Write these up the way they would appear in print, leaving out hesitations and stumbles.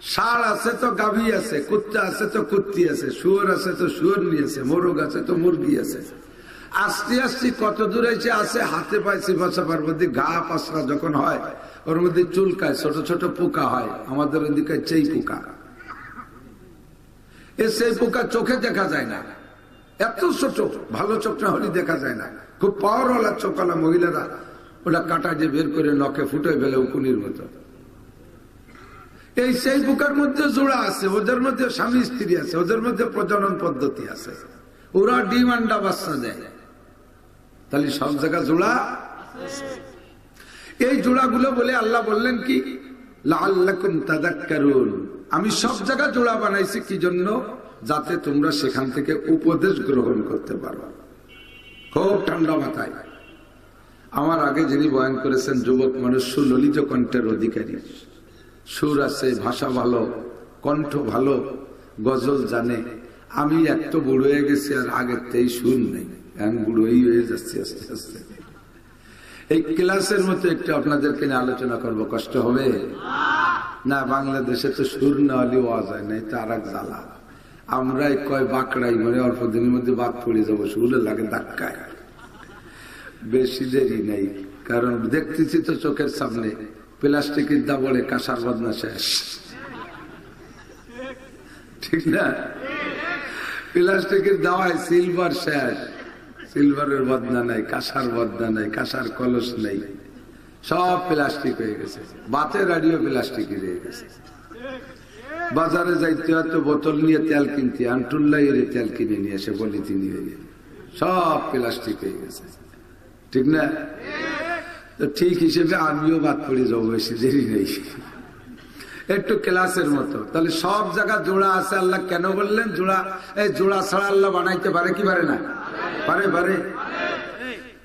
ষাঁড় আছে তো গাভী আছে, কুত্তা আছে তো কুত্তি আছে, শুয়োর আছে তো শুয়োরনি আছে, মোরগ আছে তো মুরগি আছে। আস্তে আস্তে কত দূর এসে আছে, হাতে পাইছি বাসাবার মধ্যে ঘা পাশরা যখন হয় ওর মধ্যে চুলকায়, ছোট ছোট পোকা হয়। আমাদের ওদিকে চেই পোকা, সেই পোকা চোখে দেখা যায় না, এত ছোট, ভালো চোখ না হলে দেখা যায় না। খুব পাওয়ারওয়ালা চোখওয়ালা মহিলারা ওটা কাটা যে বের করে নখে ফুটে ফেলে উকুনির মতো। এই সেই পোকার মধ্যে জোড়া আছে, ওদের মধ্যে স্বামী স্ত্রী আছে, ওদের মধ্যে প্রজনন পদ্ধতি আছে, ওরা ডিম আন্ডা বাচ্চা দেয়। তাহলে সব জায়গা জোড়া। এই জোড়াগুলো বলে আল্লাহ বললেন কি, লাআল্লাকুম তাযাক্কারুন, আমি সব জায়গা জোড়া বানাইছি কি জন্য, যাতে তোমরা সেখান থেকে উপদেশ গ্রহণ করতে পারো। খুব ঠান্ডা মাথায়। আমার আগে যিনি বয়ান করেছেন যুবক মানুষ, সুললিত কণ্ঠের অধিকারী, সুর আছে, ভাষা ভালো, কণ্ঠ ভালো, গজল জানে। আমি এত বুড়ো হয়ে গেছি আর আগের তেই সুর নেই, আমি বুড়োই হয়ে যাচ্ছি আস্তে আস্তে। এই ক্লাসের মতো একটু আপনাদেরকে নিয়ে আলোচনা করবো, কষ্ট হবে না? বাংলাদেশে তো সুর না হলে ওয়াজ হয় না, এটা আর এক জ্বালা। আমরাই কয় বাঁকড়াই, মানে অল্প দিনের মধ্যে বাদ পড়ে যাবো, সুরে লাগে ধাক্কায়। বেশি দেরি নেই, কারণ দেখতেছি তো চোখের সামনে প্লাস্টিকের দাবলে কাঁসার বদনা শেষ, ঠিক না? প্লাস্টিকের দাওয়ায় সিলভার শেষ, সিলভারের বদনা নাই, কাঁসার বদনা নাই, কাঁসার কলস নেই, সব প্লাস্টিক হয়ে গেছে। বাতের আড়িও প্লাস্টিকই রয়ে গেছে। বাজারে যাইতে হয়তো বোতল নিয়ে তেল কিনতে, আন্টুল্লাই তেল কিনে নিয়ে এসে বলি তিনি সব প্লাস্টিক হয়ে গেছে, ঠিক না? তো ঠিক হিসেবে আমিও বাদ পড়ে যাবো, বেশি দেরি নেই, একটু ক্লাসের মতো। তাহলে সব জায়গা জোড়া আছে। আল্লাহ কেন বললেন জোড়া? এই জোড়া ছাড়া আল্লাহ বানাইতে পারে কি পারে না? পারে, পারে।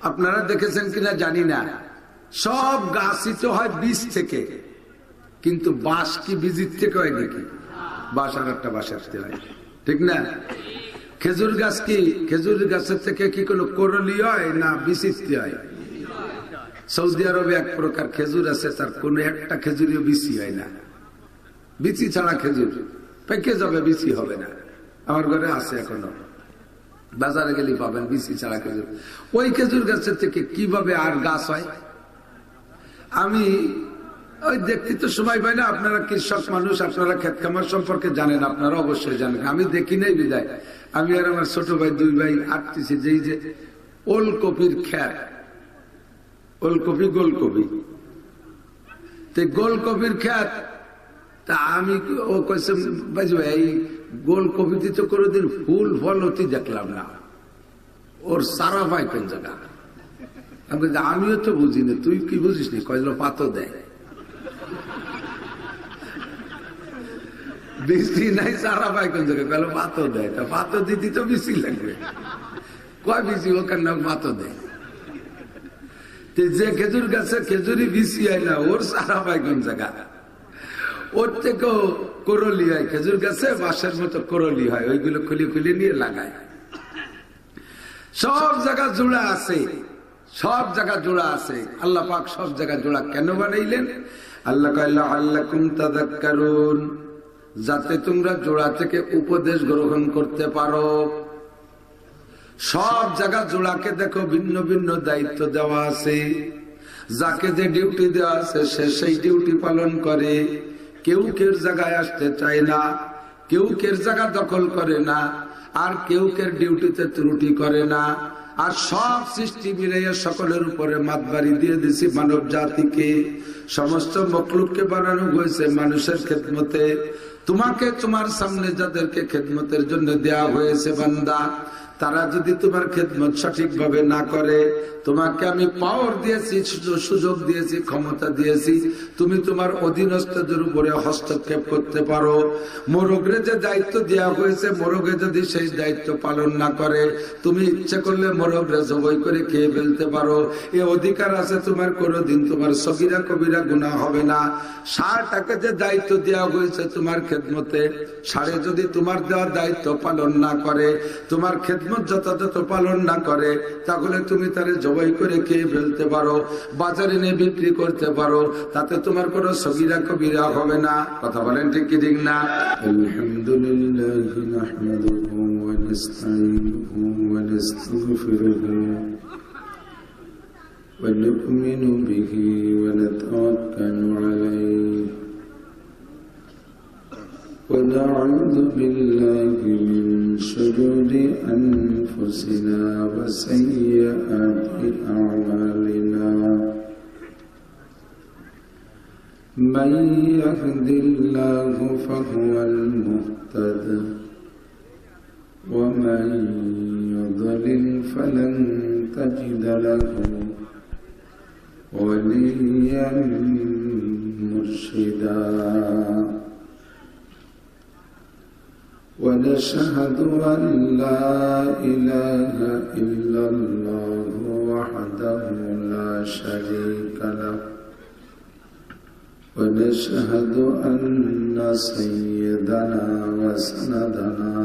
আপনারা দেখেছেন কিনা জানি না, সব গাছই তো হয় বীজ থেকে, কিন্তু বাঁশ কি বীজের থেকে হয় নাকি? বাঁশ আর একটা বাঁশ আসতে হয়, ঠিক না? খেজুর গাছ কি খেজুর গাছের থেকে কি কোনো করলি হয় না বিচিত্রি হয়? সৌদি আরবে এক প্রকার খেজুর আছে, তার কোন একটা খেজুরিও বিচি হয় না। বিচি ছাড়া খেজুর পেকে যাবে, বিচি হবে না। আমার ঘরে আছে এখনো, বাজারে গেলে পাবেন বিচি ছাড়া খেজুর। ওই খেজুর গাছের থেকে কিভাবে আর গাছ হয় আমি ওই দেখতে তো সময় পাই না। আপনারা কৃষক মানুষ, আপনারা ক্ষেত খামার সম্পর্কে জানেন, আপনারা অবশ্যই জানেন। আমি দেখি নাই বিদায়, আমি আর আমার ছোট ভাই দুই ভাই আটতেছি যেই যে ওলকপির খ্যাত, ওলকপি গোলকপি, গোলকপির খ্যাত। তা আমি ও কইছে ভাই গোলকপিতে তো কোনোদিন ফুল ফল হতে দেখলাম না, ওর সারা পাই কোন জায়গা? আমিও তো বুঝি না, তুই কি বুঝিস নি? কয়লো পাতো দেয়, বৃষ্টি নাই, সারা পাই কোন জায়গায়? কয়লো পাতো দেয়। তা পাতো দিতে তো বেশি লাগবে, কয় বেশি ওখানে পাতো দেয়। যে খেজুর গাছে খেজুরি বিচি হয় না, ওর সারা পাই কোন জায়গা? ওর থেকেও করলি হয় খেজুর গাছে, বাঁশের মতো করলি হয়, ওইগুলো খুলে খুলে নিয়ে লাগায়। সব জায়গা জোড়া আছে, সব জায়গা জোড়া আছে। আল্লাহ পাক সব জায়গা জোড়া কেন বানাইলেন? আল্লাহ কইলা আল্লাকুম তাযাক্কারুন, যাতে তোমরা জোড়া থেকে উপদেশ গ্রহণ করতে পারো। সব জায়গা জোড়াকে দেখো ভিন্ন ভিন্ন দায়িত্ব দেওয়া আছে, যাকে যে ডিউটি দেওয়া আছে সে সেই ডিউটি পালন করে। কেউ কেউ জায়গায় আসতে চায় না, কেউ কেউ জায়গা দখল করে না, আর কেউ কেউ ডিউটিতে ত্রুটি করে না। আর সব সৃষ্টি মিলাইয়া সকলের উপরে মাতবাড়ি দিয়ে দিছি মানব জাতিকে। সমস্ত মখলুককে বানানো হয়েছে মানুষের খেদমতে। তোমাকে তোমার সামনে যাদেরকে খেদমতের জন্য দেয়া হয়েছে বান্দা, তারা যদি তোমার খেদমত সঠিকভাবে না করে, তোমাকে আমি পাওয়ার দিয়েছি, সুযোগ দিয়েছি, ক্ষমতা দিয়েছি, তুমি তোমার অধীনস্থদের উপরে হস্তক্ষেপ করতে পারো। মোরগরে যে দায়িত্ব দেওয়া হয়েছে, মোরগে যদি সেই দায়িত্ব পালন না করে, তুমি ইচ্ছে করলে মোরগরে জবাই করে খেয়ে ফেলতে পারো। এ অধিকার আছে তোমার, কোনোদিন তোমার সগীরা কবিরা গুনাহ হবে না। ষাঁড়টাকে যে দায়িত্ব দেওয়া হয়েছে তোমার খেদমতে, ষাঁড়ে যদি তোমার দেওয়া দায়িত্ব পালন না করে, তোমার খেদমত খেদমত যথাযথ পালন না করে, তাহলে তুমি তারে জবাই করে খেয়ে ফেলতে পারো, বাজারে নিয়ে বিক্রি করতে পারো, তাতে তোমার কোনো সগীরা কবিরা হবে না। কথা বলেন ঠিক কি ঠিক না? আলহামদুলিল্লাহ নাহমাদুহু ওয়া নাস্তাঈনুহু ওয়া নাস্তাগফিরুহু ওয়া নু'মিনু বিহি ওয়া নাতাওয়াক্কালু আলাইহি ওয়া না'উযু বিল্লাহি মিন শুরুরি আনফুসিনা ওয়া সাইয়্যাতি আ'মালিনা। من يهد الله فهو المهتد ومن يضلل فلن تجد له وليا مرشدا. ونشهد أن لا إله إلا الله وحده لا شريك له ونشهد أن سيدنا وسندنا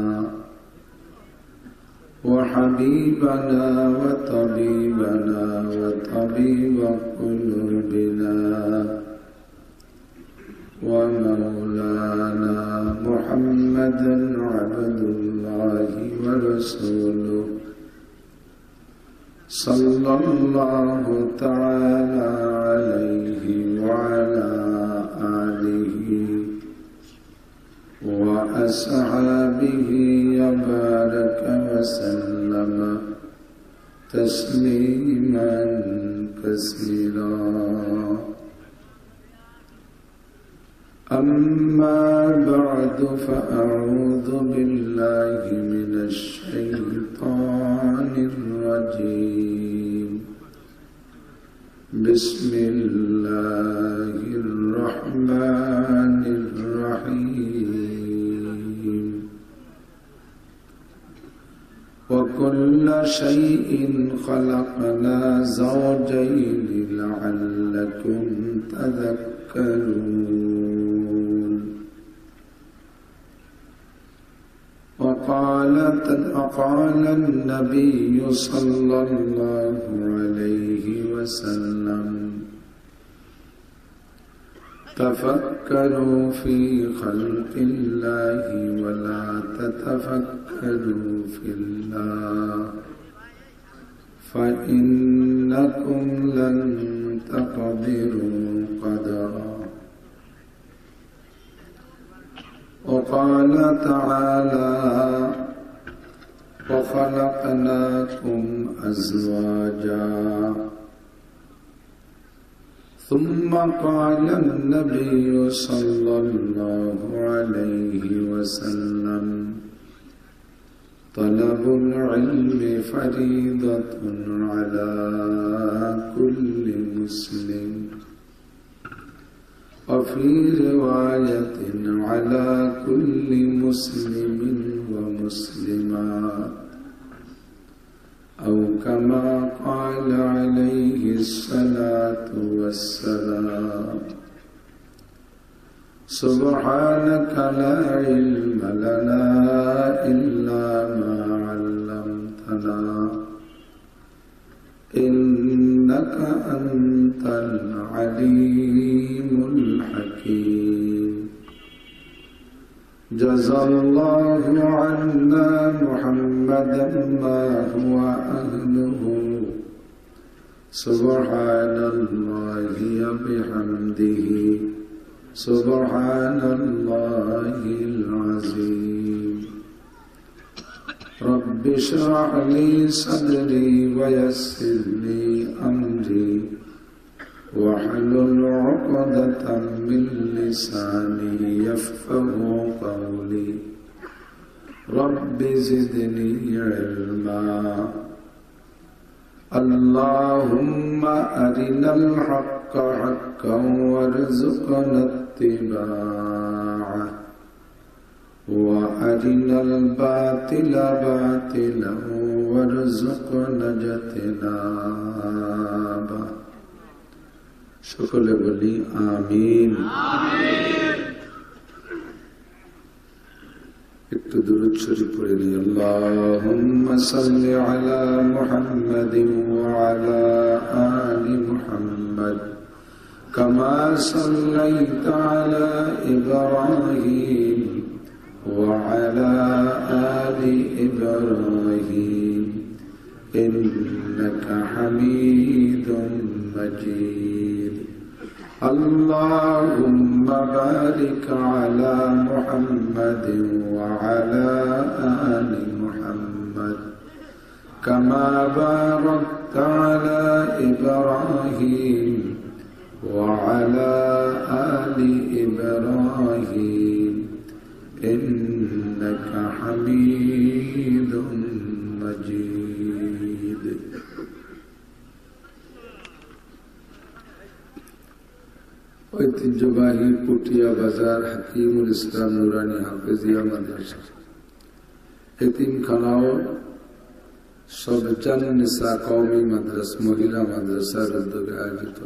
وحبيبنا وطبيبنا وطبيب قلوبنا ومولانا محمدا عبد الله ورسوله صلى الله تعالى عليه وعلى آله وأصحابه وبارك وسلم تسليما كثيرا. أما بعد فأعوذ بالله من الشيطان الرجيم. بسم الله الرحمن الرحيم. وكل شيء خلقنا زوجين لعلكم تذكرون. وقال النبي صلى الله عليه وسلم تفكروا في خلق الله ولا تتفكروا في الله فإنكم لن تقدروا قدرا. وقال تعالى وخلقناكم أزواجا. ثم قال النبي صلى الله عليه وسلم طلب العلم فريضة على كل مسلم وفي رواية على كل مسلم ومسلمة أو كما قال عليه الصلاة والسلام. سبحانك لا علم لنا إلا ما علمتنا إنك أنت العليم الحكيم. جزى الله عنا محمدا ما هو أهله. سبحان الله وبحمده سبحان الله العظيم. رب اشرح لي صدري ويسر لي أمري واحلل عقدة من لساني يفقه قولي. رب زدني علما. اللهم أرنا الحق حقا وارزقنا اتباعه وأرنا الباطل باطلا وارزقنا اجتنابه. সকলে বলি আমিন। একটু একটু দুরূদ শরীফ পড়ে নিই। আল্লাহুম্মা সাল্লি আলা মুহাম্মাদিন ওয়া আলা আলি মুহাম্মাদ কামা সাল্লাইতা আলা ইব্রাহিম ওয়া আলা আলি ইব্রাহিম ইন্নাকা হামিদুম মাজিদ। اللهم بارك على محمد وعلى آل محمد كما باركت على إبراهيم وعلى آل إبراهيم إنك حميد مجيد। ঐতিহ্যবাহী পুটিয়া বাজার হাকিমুল ইসলাম নুরানি হাফেজিয়া মাদ্রাসা এতিমখানাও সবজান নিসা কওমি মাদ্রাসা মহিলা মাদ্রাসার উদ্যোগে আয়োজিত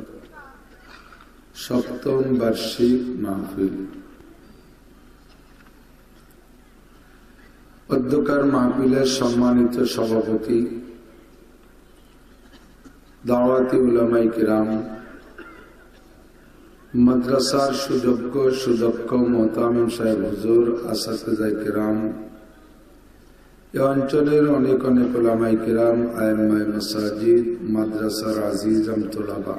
সপ্তম বার্ষিক মাহফিল। অধ্যকার মাহফিলের সম্মানিত সভাপতি দাওয়াতি উলামায়ে কিরাম, মাদ্রাসার সুযোগ্য সুদক্ষ মোহতামিম সাহেব হুজুর, আসাতিজায়ে কিরাম, এই অঞ্চলের অনেক অনেক উলামায়ে কিরাম, আইম্মায়ে মাসাজিদ, মাদ্রাসার আজিজাম তোলাবা,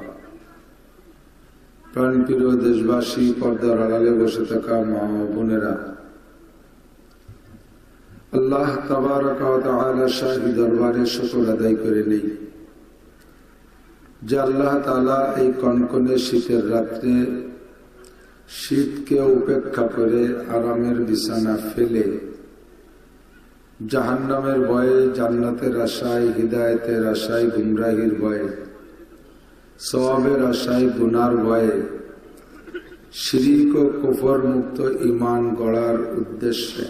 প্রাণপ্রিয় দেশবাসী, পর্দার আড়ালে বসে থাকা মা ও বোনেরা, আল্লাহ তাবারক ওয়া তাআলার শাহী দরবারে শুকর আদায় করে নেই যে আল্লাহ তাআলা এই কনকনে শীতের রাত্রে শীতকে উপেক্ষা করে আরামের বিছানা ফেলে জাহান্নামের ভয়ে, জান্নাতের আশায়, হিদায়াতের আশায়, গুমরাহির ভয়ে, সওয়াবের আশায়, গুনার ভয়ে, শিরিক ও কুফর মুক্ত ঈমান গড়ার উদ্দেশ্যে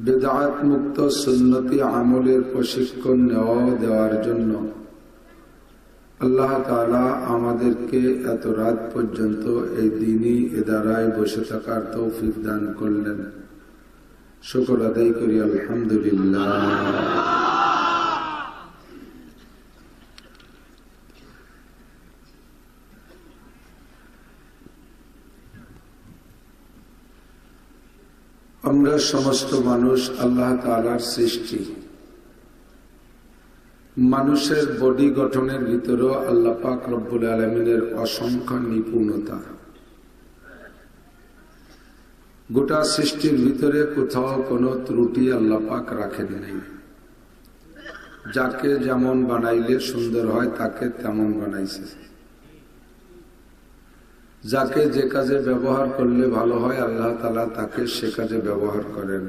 বিদআত মুক্ত সুন্নতি আমলের প্রশিক্ষণ দেওয়ার জন্য আল্লাহ তাআলা আমাদেরকে এত রাত পর্যন্ত এই দ্বীনি ইদারায় বসে থাকার তৌফিক দান করলেন। শুকর আদায় করি আলহামদুলিল্লাহ। আমরা সমস্ত মানুষ আল্লাহ তাআলার সৃষ্টি। মানুষের বডি গঠনের ভিতরেও আল্লাহ পাক রব্বুল আলামিনের অসংখ্য নিপুণতা। গোটা সৃষ্টির ভিতরে কোথাও কোনো ত্রুটি আল্লাহ পাক রাখেন নাই। যাকে যেমন বানাইলে সুন্দর হয় তাকে তেমন বানাইছে। যাকে যে কাজে ব্যবহার করলে ভালো হয় আল্লাহ তাআলা তাকে সে কাজে ব্যবহার করেন।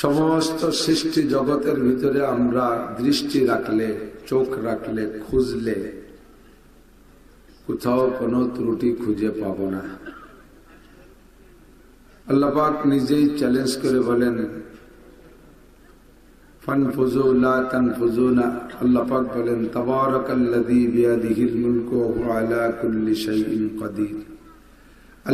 সমস্ত সৃষ্টি জগতের ভিতরে আমরা দৃষ্টি রাখলে, চোখ রাখলে, খুঁজলে কোথাও কোনো ত্রুটি খুঁজে পাব না। আল্লাহ পাক নিজেই চ্যালেঞ্জ করে বলেন, ফানফুযু লা তানফুযুনা। আল্লাহ পাক বলেন, তাবারাকাল্লাযী বিয়াদিহিল মুলকু ওয়া হুয়া আলা কুল্লি শাইইন কাদির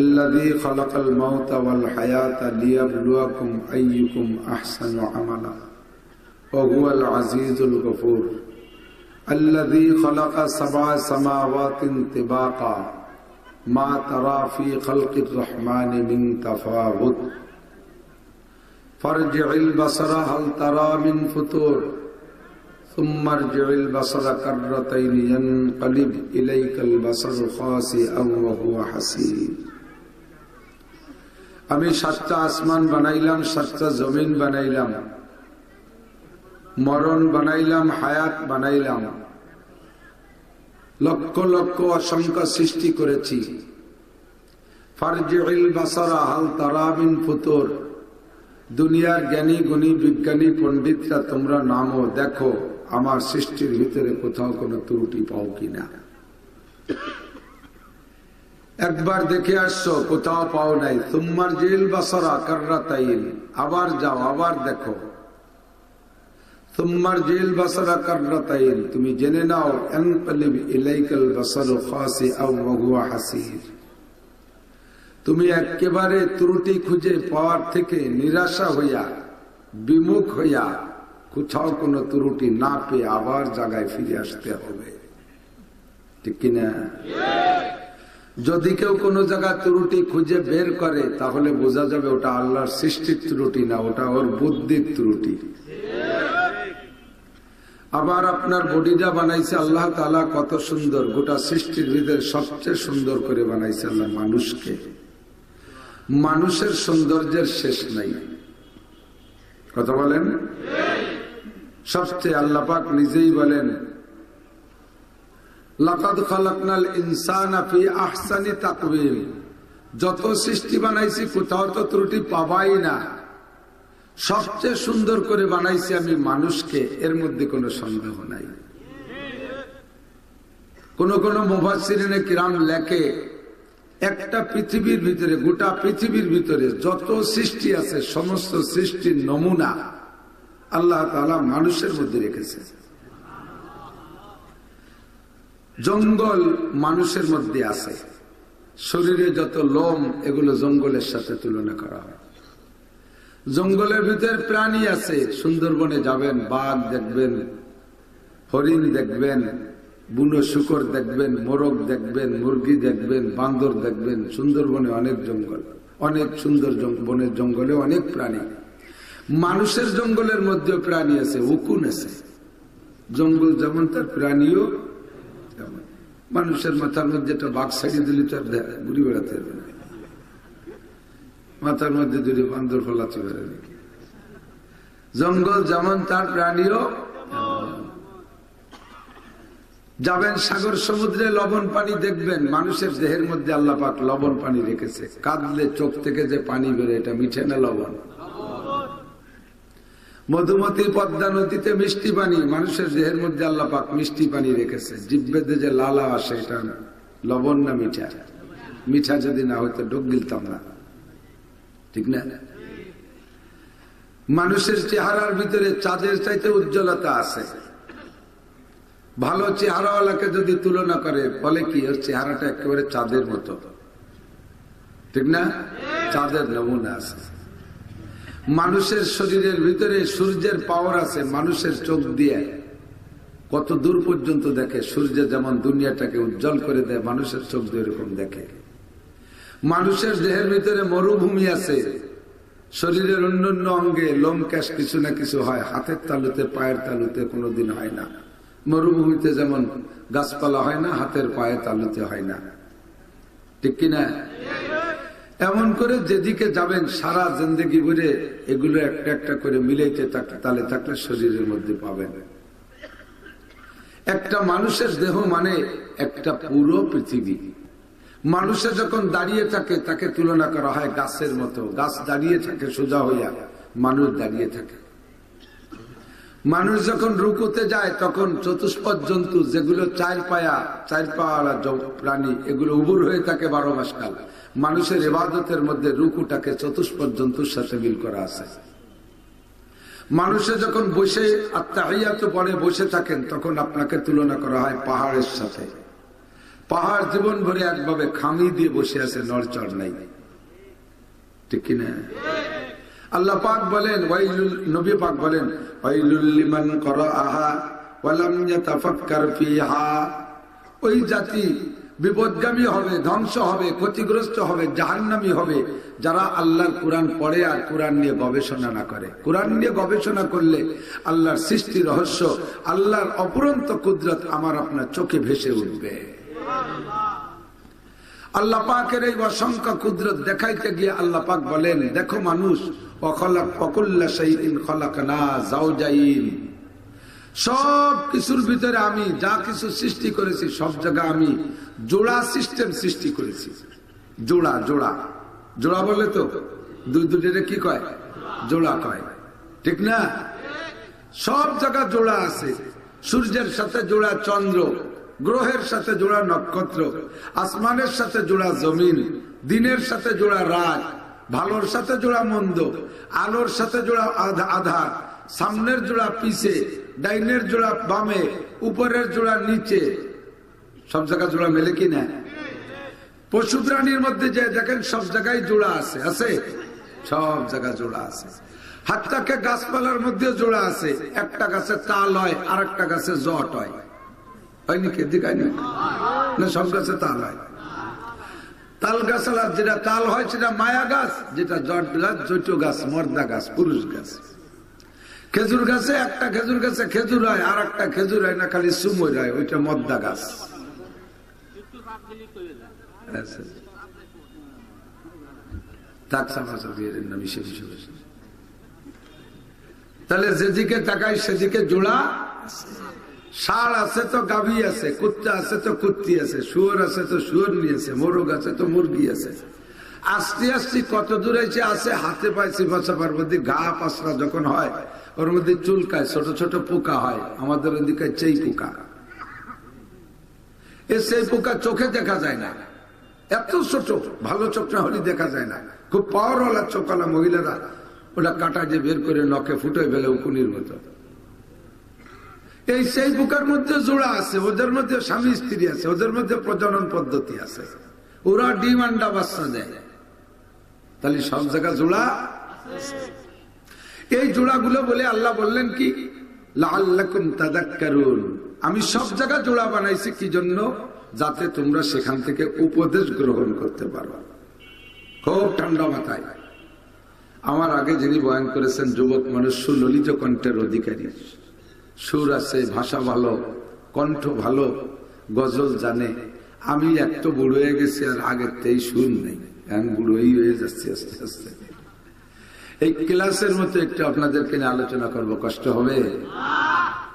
الذي خلق الموت والحياة ليبلوكم أيكم أحسن عملا وهو العزيز الغفور الذي خلق 7 سماوات طباقا ما ترى في خلق الرحمن من تفاوت فارجع البصر هل ترى من فطور ثم ارجع البصر كرتين ينقلب إليك البصر خاسئا وهو حسير। আমি 7টা আসমান বানাইলাম, 7টা জমিন বানাইলাম, মরণ বানাইলাম, হায়াত বানাইলাম, লক্ষ লক্ষ অসংখ্য সৃষ্টি করেছি। ফারজিউল বাসারা হাল তারা মিন ফুতুর। দুনিয়ার জ্ঞানী গুণী বিজ্ঞানী পণ্ডিতরা তোমরা নামো, দেখো আমার সৃষ্টির ভিতরে কোথাও কোনো ত্রুটি পাও কিনা। একবার দেখে আসছো, কোথাও পাও নাই। তুম্মার জিল বাসারা কাররাতাইন, আবার যাও, আবার দেখো। তুম্মার জিল বাসারা কাররাতাইন, তুমি জেনে নাও ইয়ানকালিব ইলাইকাল বাসারু খাসিআন ওয়া হুয়া হাসির। তুমি একেবারে ত্রুটি খুঁজে পাওয়ার থেকে নিরাশা হইয়া বিমুখ হইয়া কোথাও কোনো ত্রুটি না পেয়ে আবার জায়গায় ফিরে আসতে হবে, ঠিক কিনা? যদি কেউ কোনো জায়গায় ত্রুটি খুঁজে বের করে তাহলে বোঝা যাবে ওটা আল্লাহর সৃষ্টির ত্রুটি না, ওটা ওর বুদ্ধির ত্রুটি। আবার আপনার বডিটা বানাইছে আল্লাহ তাআলা কত সুন্দর, গোটা সৃষ্টির ভিতরে সবচেয়ে সুন্দর করে বানাইছে আল্লাহ মানুষকে। মানুষের সৌন্দর্যের শেষ নাই, কথা বলেন? সবচেয়ে আল্লাহ পাক নিজেই বলেন লাকাদ খালাকনাল ইনসানা ফি আহসানি তাকওয়িম, যত সৃষ্টি বানাইছি কোথাও তো ত্রুটি পাবাই না, সবচেয়ে সুন্দর করে বানাইছি আমি মানুষকে, এর মধ্যে কোনো সন্দেহ নাই। কোন কোন মুফাসসিরিনে কিরাম লেখে একটা পৃথিবীর ভিতরে, গোটা পৃথিবীর ভিতরে যত সৃষ্টি আছে সমস্ত সৃষ্টির নমুনা আল্লাহ তাআলা মানুষের মধ্যে রেখেছে। জঙ্গল মানুষের মধ্যে আছে, শরীরে যত লোম এগুলো জঙ্গলের সাথে তুলনা করা হয়। জঙ্গলের ভিতরে প্রাণী আছে, সুন্দরবনে যাবেন বাঘ দেখবেন, হরিণ দেখবেন, বুনো শুকর দেখবেন, মোরগ দেখবেন, মুরগি দেখবেন, বান্দর দেখবেন। সুন্দরবনে অনেক জঙ্গল, অনেক সুন্দর বনের জঙ্গলে অনেক প্রাণী। মানুষের জঙ্গলের মধ্যে প্রাণী আছে, উকুন আছে। জঙ্গল যেমন তার প্রাণীও তেমন। মানুষের মাথার মধ্যে একটা বাঘ ছাড়িয়ে দিলে তার ঘুরি বেড়াতে হবে না, মাথার মধ্যে যদি বান্দর ফলাতে পারে। জঙ্গল যেমন তার প্রাণীও। যাবেন সাগর সমুদ্রে লবণ পানি দেখবেন, মানুষের দেহের মধ্যে আল্লাহ পাক লবণ পানি রেখেছে। কাঁদলে চোখ থেকে যে পানি বেরোয় এটা মিঠে না লবণ? মধুমতি পদ্মা নদীতে মিষ্টি পানি, মানুষের দেহের মধ্যে আল্লাহ পাক মিষ্টি পানি রেখেছে। জিহ্বাতে যে লালা আসে এটা লবণ না মিঠা? মিঠা যদি না হয়তো ডোক গিলতাম না, ঠিক না? মানুষের চেহারার ভিতরে চাঁদের চাইতে উজ্জ্বলতা আছে। ভালো চেহারাওয়ালাকে যদি তুলনা করে বলে কি ওর চেহারাটা একেবারে চাঁদের মতো, ঠিক না? চাঁদের নমুনা আছে। মানুষের শরীরের ভিতরে সূর্যের পাওয়ার আছে। মানুষের চোখ দিয়ে কত দূর পর্যন্ত দেখে। সূর্য যেমন দুনিয়াটাকে উজ্জ্বল করে দেয়, মানুষের চোখ দিয়ে এরকম দেখে। মানুষের দেহের ভিতরে মরুভূমি আছে। শরীরের অন্যান্য অঙ্গে লোম ক্যাশ কিছু না কিছু হয়, হাতের তালুতে পায়ের তালুতে কোনোদিন হয় না। মরুভূমিতে যেমন গাছপালা হয় না, হাতের পায়ে তালুতে হয় না, ঠিক কিনা? এমন করে যেদিকে যাবেন সারা জিন্দেগি ভরে এগুলো একটা একটা করে মিলাইতে তালে থাকলে শরীরের মধ্যে পাবেন। একটা মানুষের দেহ মানে একটা পুরো পৃথিবী। মানুষে যখন দাঁড়িয়ে থাকে তাকে তুলনা করা হয় গাছের মতো। গাছ দাঁড়িয়ে থাকে সোজা হইয়া, মানুষ দাঁড়িয়ে থাকে। মানুষ যখন রুকুতে যায় তখন চতুষ্পদ জন্তু যেগুলো চার পায়া প্রাণী এগুলো উবুর হয়ে থাকে 12 মাস কাল। মানুষের ইবাদতের মধ্যে রুকুটাকে চতুষ্পদ জন্তুর সাথে মিল করা আছে। মানুষে যখন বসে আত্তাহিয়াত পড়ে বসে থাকেন তখন আপনাকে তুলনা করা হয় পাহাড়ের সাথে। পাহাড় জীবন ভরে একভাবে খামি দিয়ে বসে আছে, নড়চড় নাই, ঠিক কিনা? আল্লাহ পাক বলেন, নবী পাক বলেন, ওয়াইলুল লিমান ক্বারাআহা ওয়া লাম ইয়াতাফাক্কার ফিহা। ওই জাতি বিপদগামী হবে, ধ্বংস হবে, ক্ষতিগ্রস্ত হবে, জাহান্নামী হবে যারা আল্লাহর কোরআন পড়ে আর কোরআন নিয়ে গবেষণা না করে। কোরআন নিয়ে গবেষণা করলে আল্লাহর সৃষ্টি রহস্য, আল্লাহর অপরন্ত কুদরত আমার আপনার চোখে ভেসে উঠবে। আল্লাহ পাকের এই অসংখ্য কুদরত দেখাইতে গিয়ে আল্লাহ পাক বলেন, দেখো মানুষ, সব কিছুর ভিতরে আমি যা কিছু সৃষ্টি করেছি সব জায়গায় আমি জোড়া সিস্টেম সৃষ্টি করেছি। জোড়া জোড়া জোড়া বলে তো দুই দুটিরে কি কয়? জোড়া কয়, ঠিক না? সব জায়গা জোড়া আছে। সূর্যের সাথে জোড়া চন্দ্র, গ্রহের সাথে জোড়া নক্ষত্র, আসমানের সাথে জোড়া জমিন, দিনের সাথে জোড়া রাত, ভালোর সাথে জোড়া মন্দ, আলোর সাথে জোড়া আধার, সামনের জোড়া পিছে, ডাইনের জোড়া বামে, উপরের জোড়া নিচে। সব জায়গা জোড়া মেলে কি না? পশু প্রাণীর মধ্যে যে দেখেন সব জায়গায় জোড়া আছে, আছে সব জায়গায় জোড়া আছে। হাত্তাকে গাছপালার মধ্যে জোড়া আছে, একটা গাছে তাল হয় আর একটা গাছে জট হয়, হয়নি? কে দেখায়নি না? সব গাছে তাল হয়। তাল গাছ যেটা তাল হয় সেটা মায়া গাছ, যেটা জট গাছ জৈট গাছ, মর্দা গাছ, পুরুষ গাছ। খেজুর গাছে একটা খেজুর গাছে খেজুর হয় আর একটা খেজুর হয় না, খালি সুমই হয়, ওইটা মদ্দা গাছ। তাহলে যেদিকে তাকাই সেদিকে জোড়া। ষাঁড় আছে তো গাভী আছে, কুত্তা আছে তো কুত্তি আছে, শুয়োর আছে তো শুয়োরনি আছে, মোরগ আছে তো মুরগি আছে। আস্তে আস্তে কত দূর আছে হাতে পাইছি বাঁচাবার মধ্যে ঘা পাশরা যখন হয় ওর মধ্যে চুলকায়, ছোট ছোট পোকা হয়। আমাদের ওদিকে চেই পোকা, সেই পোকা চোখে দেখা যায় না, এত ছোট, ভালো চোখ না হলে দেখা যায় না। খুব পাওয়ারওয়ালা চোখওয়ালা মহিলারা ওটা কাটা যে বের করে নখে ফুটে ফেলে উকুনির মতো। এই সেই পোকার মধ্যে জোড়া আছে, ওদের মধ্যে স্বামী স্ত্রী আছে, ওদের মধ্যে প্রজনন পদ্ধতি আছে, ওরা ডিম আন্ডা বাচ্চা দেয়। তাহলে সব জায়গায় জোড়া। এই জোড়াগুলো বলে আল্লাহ বললেন কি, লাআল্লাকুম তাযাক্কারুন, আমি সব জায়গায় জোড়া বানাইছি কি জন্য? যাতে তোমরা সেখান থেকে উপদেশ গ্রহণ করতে পারো। খুব ঠান্ডা মাথায়। আমার আগে যিনি বয়ান করেছেন যুবক মানুষ, সুললিত কণ্ঠের অধিকারী, সুর আছে, ভাষা ভালো, কণ্ঠ ভালো, গজল জানে। আমি এত বুড়ো হয়ে গেছি আর আগের তেই সুর নেই, এখন বুড়োই হয়ে যাচ্ছি আস্তে আস্তে। এই ক্লাসের মতো একটু আপনাদেরকে নিয়ে আলোচনা করবো, কষ্ট হবে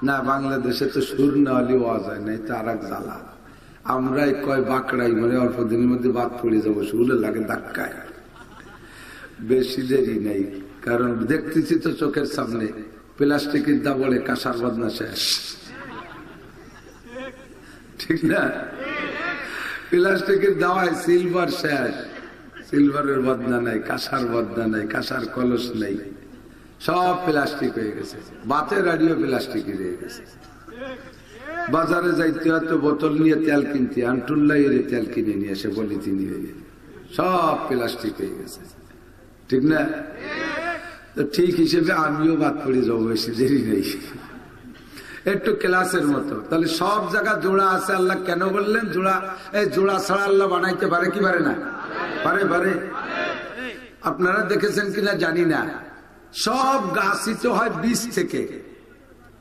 না? বাংলাদেশে তো সুর না হলে ওয়াজ হয় না, এটা আর এক জ্বালা। আমরাই কয় বাঁকড়াই, মানে অল্প দিনের মধ্যে বাদ পড়ে যাবো, সুরে লাগে ধাক্কায়। বেশি দেরি নেই, কারণ দেখতেছি তো চোখের সামনে প্লাস্টিকের দাবলে কাঁসার বদনা শেষ, ঠিক না? প্লাস্টিকের দাওয়ায় সিলভার শেষ, সিলভারের বদনা নাই, কাঁসার বদনা নাই, কাঁসার কলস নেই, সব প্লাস্টিক হয়ে গেছে। বাতের আড়িও প্লাস্টিকই রয়ে গেছে। বাজারে যাইতে হয়তো বোতল নিয়ে তেল কিনতে, আন্টুল্লাই তেল কিনে নিয়ে এসে বলি তিনি সব প্লাস্টিক হয়ে গেছে, ঠিক না? তো ঠিক হিসেবে আমিও বাদ পড়ে যাবো, বেশি দেরি নেই, একটু ক্লাসের মতো। তাহলে সব জায়গা জোড়া আছে। আল্লাহ কেন বললেন জোড়া? এই জোড়া ছাড়া আল্লাহ বানাইতে পারে কি পারে না? পারে, পারে। আপনারা দেখেছেন কিনা জানি না, সব গাছই তো হয় বীজ থেকে,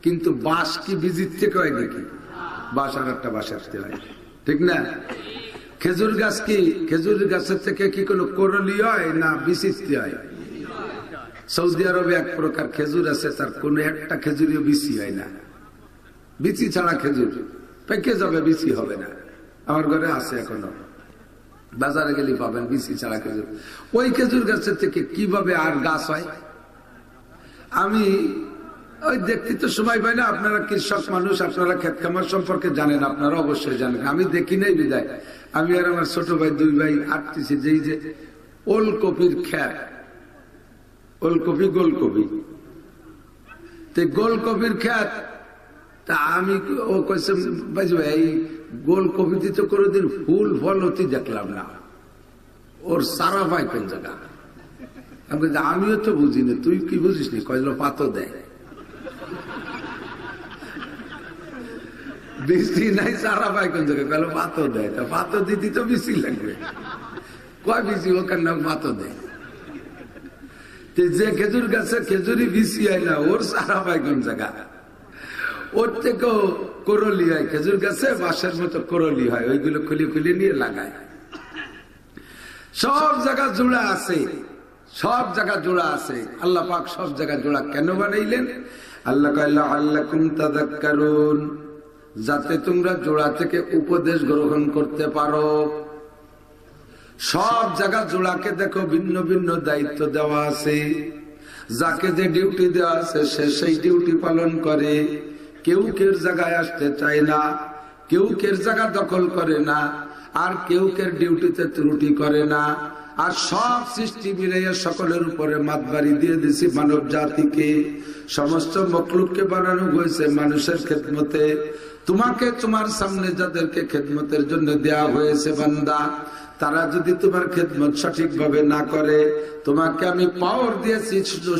কিন্তু বাঁশ কি বীজের থেকে হয় নাকি? বাঁশ আর একটা বাঁশ আসতে হয়, ঠিক না? খেজুর গাছ কি খেজুর গাছের থেকে কি কোনো করলি হয় না বিচিত্রি হয়? সৌদি আরবে এক প্রকার খেজুর আছে, তার কোন একটা খেজুরিও বিচি হয় না। বিচি ছাড়া খেজুর পেকে যাবে, বিচি হবে না। আমার ঘরে আছে এখনো, বাজারে গেলে পাবেন বিচি ছাড়া খেজুর। ওই খেজুর গাছের থেকে কিভাবে আর গাছ হয় আমি ওই দেখতে তো সময় পাই না। আপনারা কৃষক মানুষ, আপনারা ক্ষেত খামার সম্পর্কে জানেন, আপনারা অবশ্যই জানেন। আমি দেখি নাই বিদায়, আমি আর আমার ছোট ভাই দুই ভাই আটতেছি যেই যে ওলকপির খ্যাত, ওলকপি গোলকপি, গোলকপির খ্যাত। তা আমি ও কইছে ভাই গোলকপিতে তো কোনোদিন ফুল ফল হতে দেখলাম না, ওর সারা পাই কোন জায়গা? আমিও তো বুঝিনি, তুই কি বুঝিস নি? কইল পাতো দেয়, বৃষ্টি নাই, সারা পাই কোন জায়গায়? কইল পাতো দেয়। তা পাতো দিতে তো বেশি লাগবে, কয় বেশি ওখানে পাতো দেয়। যে খেজুর গাছে খেজুরি বিচি হয় না, ওর সারা পাই কোন জায়গা? ওর থেকেও করলি হয় খেজুর গাছে, বাঁশের মতো করলি হয়, ওইগুলো খুলে খুলে নিয়ে লাগায়। সব জায়গা জোড়া আছে, সব জায়গা জোড়া আছে। আল্লাহ পাক সব জায়গা জোড়া কেন বানাইলেন? আল্লাহ কইলা আল্লাকুম তাযাক্কারুন, যাতে তোমরা জোড়া থেকে উপদেশ গ্রহণ করতে পারো। সব জায়গা জোড়াকে দেখো ভিন্ন ভিন্ন দায়িত্ব দেওয়া আছে, যাকে যে ডিউটি দেওয়া আছে সে সেই ডিউটি পালন করে। কেউ কের জায়গায় আসতে চায় না, কেউ কের জায়গা দখল করে না, আর কেউ কের ডিউটিতে ত্রুটি করে না। আর সব সৃষ্টি মিলাইয়া সকলের উপরে মাতবাড়ি দিয়ে দিছি মানব জাতিকে। সমস্ত মখলুককে বানানো হয়েছে মানুষের খেদমতে। তোমাকে তোমার সামনে যাদেরকে খেদমতের জন্য দেয়া হয়েছে বান্দা, তারা যদি তোমার খেদমত সঠিকভাবে না করে, তোমাকে আমি পাওয়ার দিয়েছি,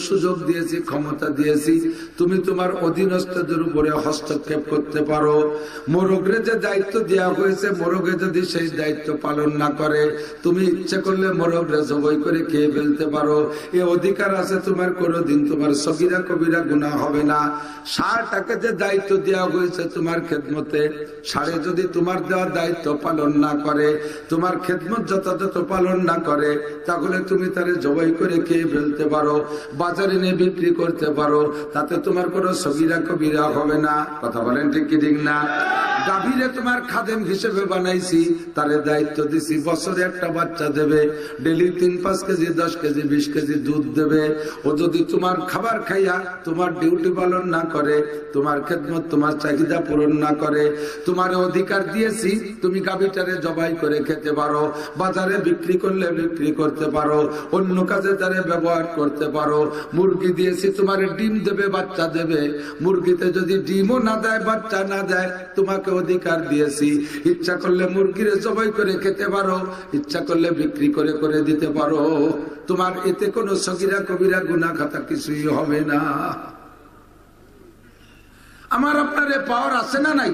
সুযোগ দিয়েছি, ক্ষমতা দিয়েছি, তুমি তোমার অধীনস্থদের উপরে হস্তক্ষেপ করতে পারো। মোরগরে যে দায়িত্ব দেওয়া হয়েছে, মোরগে যদি সেই দায়িত্ব পালন না করে, তুমি ইচ্ছে করলে মোরগরে জবাই করে খেয়ে ফেলতে পারো। এ অধিকার আছে তোমার, কোনোদিন তোমার সগীরা কবিরা গুনাহ হবে না। ষাঁড়টাকে যে দায়িত্ব দেওয়া হয়েছে তোমার খেদমতে, ষাঁড়ে যদি তোমার দেওয়া দায়িত্ব পালন না করে, তোমার খেদমত যথাযথ পালন না করে, তাহলে তুমি তারে জবাই করে খেয়ে ফেলতে পারো, বাজারে নিয়ে বিক্রি করতে পারো, তাতে তোমার কোনো সগীরা কবিরা হবে না। কথা বলেন ঠিক কি ঠিক না? গাভীরে তোমার খাদেম হিসেবে বানাইছি, তারে দায়িত্ব দিছি, বছরে একটা বাচ্চা দেবে, ডেলি 3-5 কেজি 10 কেজি 20 কেজি দুধ দেবে। ও যদি তোমার খাবার খাইয়া তোমার ডিউটি পালন না করে, তোমার খেদমত তোমার চাহিদা পূরণ না করে, তোমার অধিকার দিয়েছি তুমি গাভীটারে জবাই করে খেতে পারো, বাজারে বিক্রি করলে বিক্রি করতে পারো, অন্য কাজে তারে ব্যবহার করতে পারো। মুরগি দিয়েছি তোমার ডিম দেবে, বাচ্চা দেবে, মুরগিতে যদি ডিমও না দেয়, বাচ্চা না দেয়, তোমাকে অধিকার দিয়েছি, ইচ্ছা করলে মুরগিরে জবাই করে খেতে পারো, ইচ্ছা করলে বিক্রি করে করে দিতে পারো। তোমার এতে কোনো সগীরা কবিরা গুনাহ খাতা কিছুই হবে না। আমার আপনার পাওয়ার আছে না নাই?